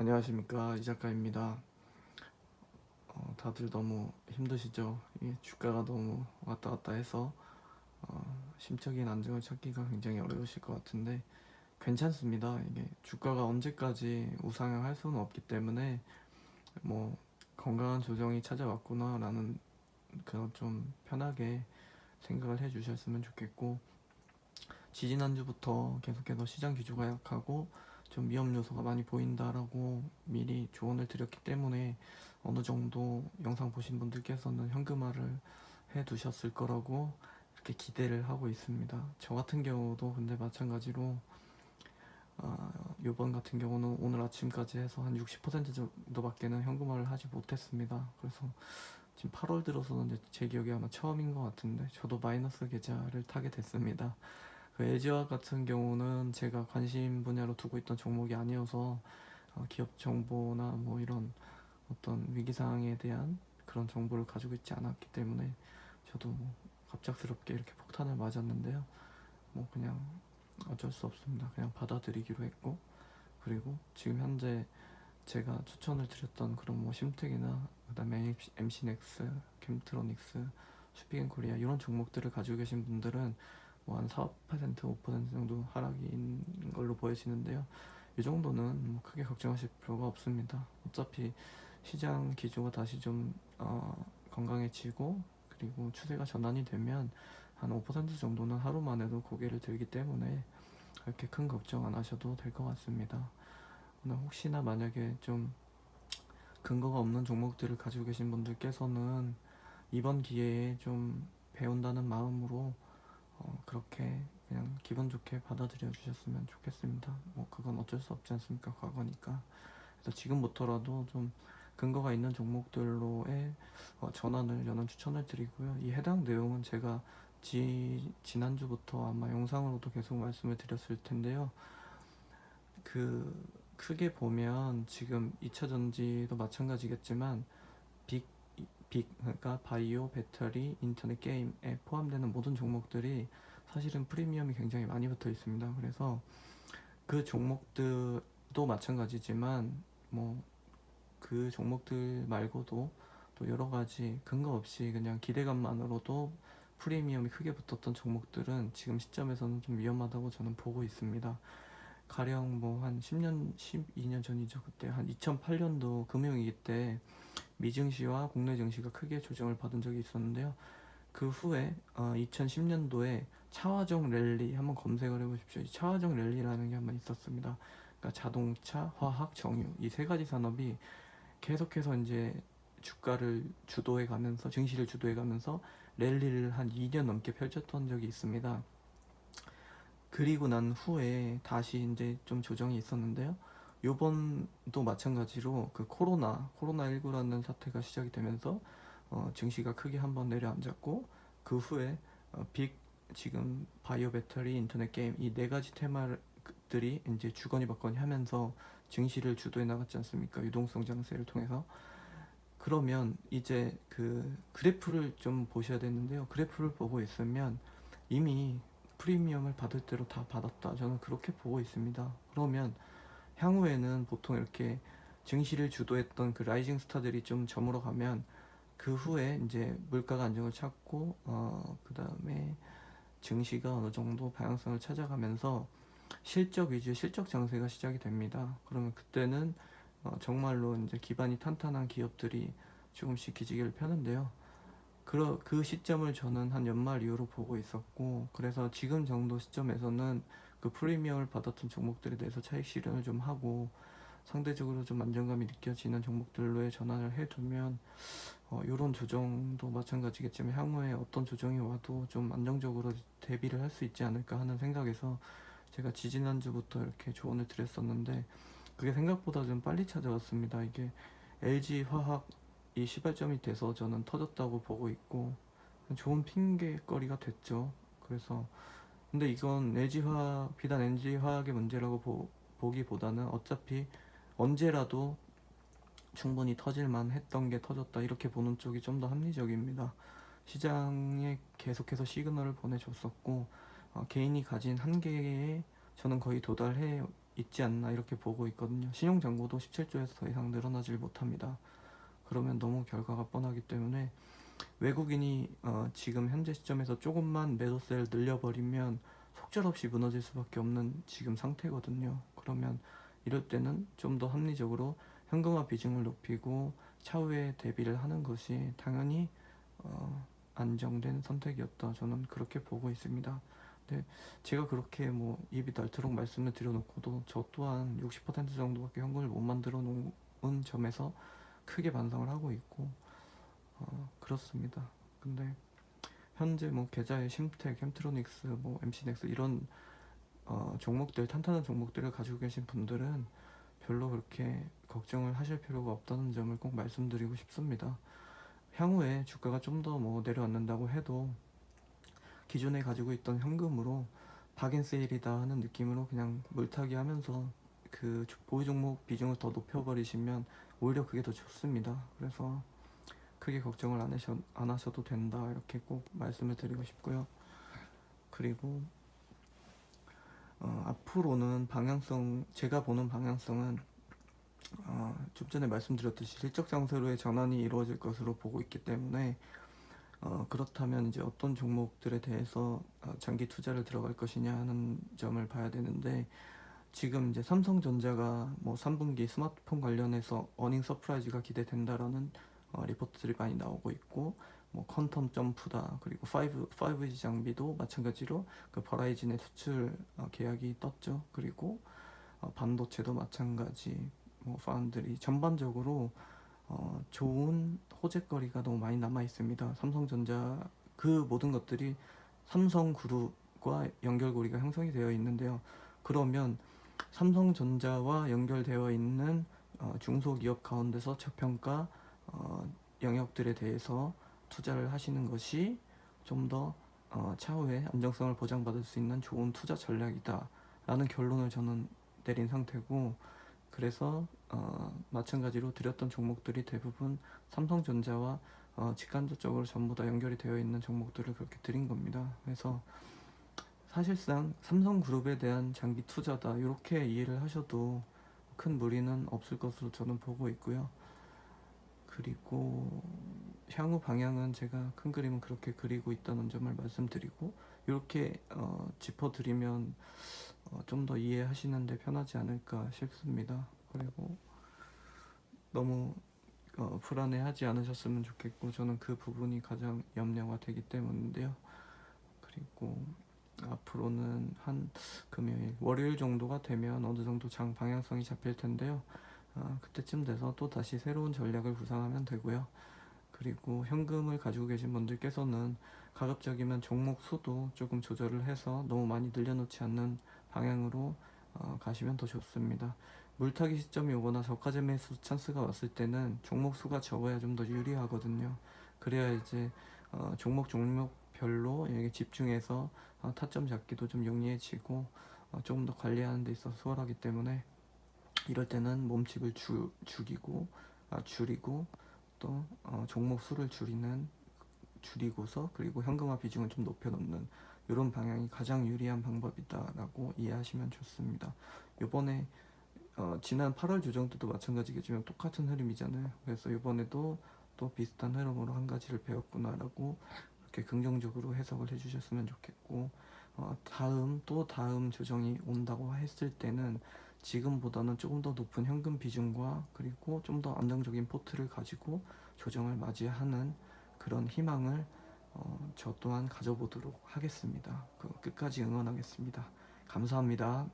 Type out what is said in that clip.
안녕하십니까, 이 작가입니다. 다들 너무 힘드시죠? 이게 주가가 너무 왔다 갔다 해서 심적인 안정을 찾기가 굉장히 어려우실 것 같은데 괜찮습니다. 이게 주가가 언제까지 우상향할 수는 없기 때문에 뭐 건강한 조정이 찾아왔구나 라는 그런 좀 편하게 생각을 해 주셨으면 좋겠고, 지지난주부터 계속해서 시장 기조가 약하고 좀 위험 요소가 많이 보인다라고 미리 조언을 드렸기 때문에 어느 정도 영상 보신 분들께서는 현금화를 해 두셨을 거라고 이렇게 기대를 하고 있습니다. 저 같은 경우도 근데 마찬가지로 요번 같은 경우는 오늘 아침까지 해서 한 60% 정도밖에는 현금화를 하지 못했습니다. 그래서 지금 8월 들어서는 제 기억에 아마 처음인 것 같은데 저도 마이너스 계좌를 타게 됐습니다. 그 LG화학 같은 경우는 제가 관심 분야로 두고 있던 종목이 아니어서 기업 정보나 뭐 이런 어떤 위기 상황에 대한 그런 정보를 가지고 있지 않았기 때문에 저도 뭐 갑작스럽게 이렇게 폭탄을 맞았는데요. 뭐 그냥 어쩔 수 없습니다. 그냥 받아들이기로 했고, 그리고 지금 현재 제가 추천을 드렸던 그런 뭐 심택이나 그다음에 MC넥스, 캠트로닉스, 슈피겐코리아 이런 종목들을 가지고 계신 분들은 뭐 한 4%, 5% 정도 하락인 걸로 보여지는데요. 이 정도는 뭐 크게 걱정하실 필요가 없습니다. 어차피 시장 기조가 다시 좀 건강해지고 그리고 추세가 전환이 되면 한 5% 정도는 하루만 해도 고개를 들기 때문에 그렇게 큰 걱정 안 하셔도 될 것 같습니다. 혹시나 만약에 좀 근거가 없는 종목들을 가지고 계신 분들께서는 이번 기회에 좀 배운다는 마음으로 그렇게 그냥 기분 좋게 받아들여 주셨으면 좋겠습니다. 뭐 그건 어쩔 수 없지 않습니까? 과거니까. 그래서 지금부터라도 좀 근거가 있는 종목들로의 전환을 저는 추천을 드리고요. 이 해당 내용은 제가 지난주부터 아마 영상으로도 계속 말씀을 드렸을 텐데요. 그 크게 보면 지금 2차 전지도 마찬가지겠지만 빅, 그러니까 바이오, 배터리, 인터넷 게임에 포함되는 모든 종목들이 사실은 프리미엄이 굉장히 많이 붙어 있습니다. 그래서 그 종목들도 마찬가지지만 뭐 그 종목들 말고도 또 여러 가지 근거 없이 그냥 기대감만으로도 프리미엄이 크게 붙었던 종목들은 지금 시점에서는 좀 위험하다고 저는 보고 있습니다. 가령 뭐 한 10년, 12년 전이죠. 그때 한 2008년도 금융위기 때 미증시와 국내 증시가 크게 조정을 받은 적이 있었는데요. 그 후에 2010년도에 차화정 랠리 한번 검색을 해보십시오. 이 차화정 랠리라는 게 한번 있었습니다. 그러니까 자동차, 화학, 정유 이 세 가지 산업이 계속해서 이제 주가를 주도해 가면서 증시를 주도해 가면서 랠리를 한 2년 넘게 펼쳤던 적이 있습니다. 그리고 난 후에 다시 이제 좀 조정이 있었는데요. 요번도 마찬가지로 그 코로나19라는 사태가 시작이 되면서 증시가 크게 한번 내려앉았고, 그 후에 빅 지금 바이오 배터리 인터넷 게임 이 네 가지 테마들이 이제 주거니 받거니 하면서 증시를 주도해 나갔지 않습니까? 유동성 장세를 통해서. 그러면 이제 그 그래프를 좀 보셔야 되는데요. 그래프를 보고 있으면 이미 프리미엄을 받을 대로 다 받았다. 저는 그렇게 보고 있습니다. 그러면 향후에는 보통 이렇게 증시를 주도했던 그 라이징 스타들이 좀 저물어 가면 그 후에 이제 물가가 안정을 찾고 그 다음에 증시가 어느 정도 방향성을 찾아가면서 실적 위주의 실적 장세가 시작이 됩니다. 그러면 그때는 정말로 이제 기반이 탄탄한 기업들이 조금씩 기지개를 펴는데요. 그 시점을 저는 한 연말 이후로 보고 있었고, 그래서 지금 정도 시점에서는 그 프리미엄을 받았던 종목들에 대해서 차익 실현을 좀 하고 상대적으로 좀 안정감이 느껴지는 종목들로의 전환을 해두면 이런 조정도 마찬가지겠지만 향후에 어떤 조정이 와도 좀 안정적으로 대비를 할 수 있지 않을까 하는 생각에서 제가 지지난주부터 이렇게 조언을 드렸었는데 그게 생각보다 좀 빨리 찾아왔습니다. 이게 LG화학이 시발점이 돼서 저는 터졌다고 보고 있고 좋은 핑계거리가 됐죠. 그래서 근데 이건 LG화학 비단 LG화학의 문제라고 보기보다는 어차피 언제라도 충분히 터질만 했던 게 터졌다 이렇게 보는 쪽이 좀 더 합리적입니다. 시장에 계속해서 시그널을 보내줬었고 개인이 가진 한계에 저는 거의 도달해 있지 않나 이렇게 보고 있거든요. 신용잔고도 17조에서 더 이상 늘어나질 못합니다. 그러면 너무 결과가 뻔하기 때문에 외국인이 지금 현재 시점에서 조금만 매도세를 늘려버리면 속절없이 무너질 수밖에 없는 지금 상태거든요. 그러면 이럴 때는 좀 더 합리적으로 현금화 비중을 높이고 차후에 대비를 하는 것이 당연히 안정된 선택이었다. 저는 그렇게 보고 있습니다. 근데 제가 그렇게 뭐 입이 닳도록 말씀을 드려놓고도 저 또한 60% 정도밖에 현금을 못 만들어 놓은 점에서 크게 반성을 하고 있고 그렇습니다. 근데 현재 뭐 계좌에 심텍, 캠트로닉스, 뭐 MC넥스 이런 종목들, 탄탄한 종목들을 가지고 계신 분들은 별로 그렇게 걱정을 하실 필요가 없다는 점을 꼭 말씀드리고 싶습니다. 향후에 주가가 좀 더 뭐 내려앉는다고 해도 기존에 가지고 있던 현금으로 박앤세일이다 하는 느낌으로 그냥 물타기 하면서 그 보유 종목 비중을 더 높여버리시면 오히려 그게 더 좋습니다. 그래서 크게 걱정을 안 하셔도 된다 이렇게 꼭 말씀을 드리고 싶고요. 그리고 앞으로는 방향성, 제가 보는 방향성은 좀 전에 말씀드렸듯이 실적 장세로의 전환이 이루어질 것으로 보고 있기 때문에 그렇다면 이제 어떤 종목들에 대해서 장기 투자를 들어갈 것이냐 하는 점을 봐야 되는데, 지금 이제 삼성전자가 뭐 3분기 스마트폰 관련해서 어닝 서프라이즈가 기대된다라는 리포트들이 많이 나오고 있고, 뭐 퀀텀 점프다, 그리고 5G 장비도 마찬가지로 그 버라이즌의 수출 계약이 떴죠. 그리고 반도체도 마찬가지, 뭐 파운드리 전반적으로 좋은 호재거리가 너무 많이 남아 있습니다. 삼성전자 그 모든 것들이 삼성그룹과 연결고리가 형성이 되어 있는데요. 그러면 삼성전자와 연결되어 있는 중소기업 가운데서 저평가 영역들에 대해서 투자를 하시는 것이 좀 더 차후에 안정성을 보장받을 수 있는 좋은 투자 전략이다 라는 결론을 저는 내린 상태고, 그래서 마찬가지로 드렸던 종목들이 대부분 삼성전자와 직간접적으로 전부 다 연결이 되어 있는 종목들을 그렇게 드린 겁니다. 그래서 사실상 삼성그룹에 대한 장기 투자다 이렇게 이해를 하셔도 큰 무리는 없을 것으로 저는 보고 있고요. 그리고 향후 방향은 제가 큰 그림은 그렇게 그리고 있다는 점을 말씀드리고, 이렇게 짚어드리면 좀 더 이해하시는데 편하지 않을까 싶습니다. 그리고 너무 불안해하지 않으셨으면 좋겠고, 저는 그 부분이 가장 염려가 되기 때문인데요. 그리고 앞으로는 한 금요일, 월요일 정도가 되면 어느 정도 장 방향성이 잡힐 텐데요. 그때쯤 돼서 또 다시 새로운 전략을 구상하면 되고요. 그리고 현금을 가지고 계신 분들께서는 가급적이면 종목 수도 조금 조절을 해서 너무 많이 늘려놓지 않는 방향으로 가시면 더 좋습니다. 물타기 시점이 오거나 저가제 매수 찬스가 왔을 때는 종목 수가 적어야 좀 더 유리하거든요. 그래야 이제 종목별로 여기 집중해서 타점 잡기도 좀 용이해지고 조금 더 관리하는 데 있어서 수월하기 때문에, 이럴 때는 몸집을 줄이고 또 종목 수를 줄이고서, 그리고 현금화 비중을 좀 높여놓는 이런 방향이 가장 유리한 방법이다라고 이해하시면 좋습니다. 요번에 지난 8월 조정 때도 마찬가지겠지만 똑같은 흐름이잖아요. 그래서 이번에도 또 비슷한 흐름으로 한 가지를 배웠구나라고 이렇게 긍정적으로 해석을 해주셨으면 좋겠고, 다음 조정이 온다고 했을 때는 지금보다는 조금 더 높은 현금 비중과 그리고 좀 더 안정적인 포트를 가지고 조정을 맞이하는 그런 희망을 저 또한 가져보도록 하겠습니다. 끝까지 응원하겠습니다. 감사합니다.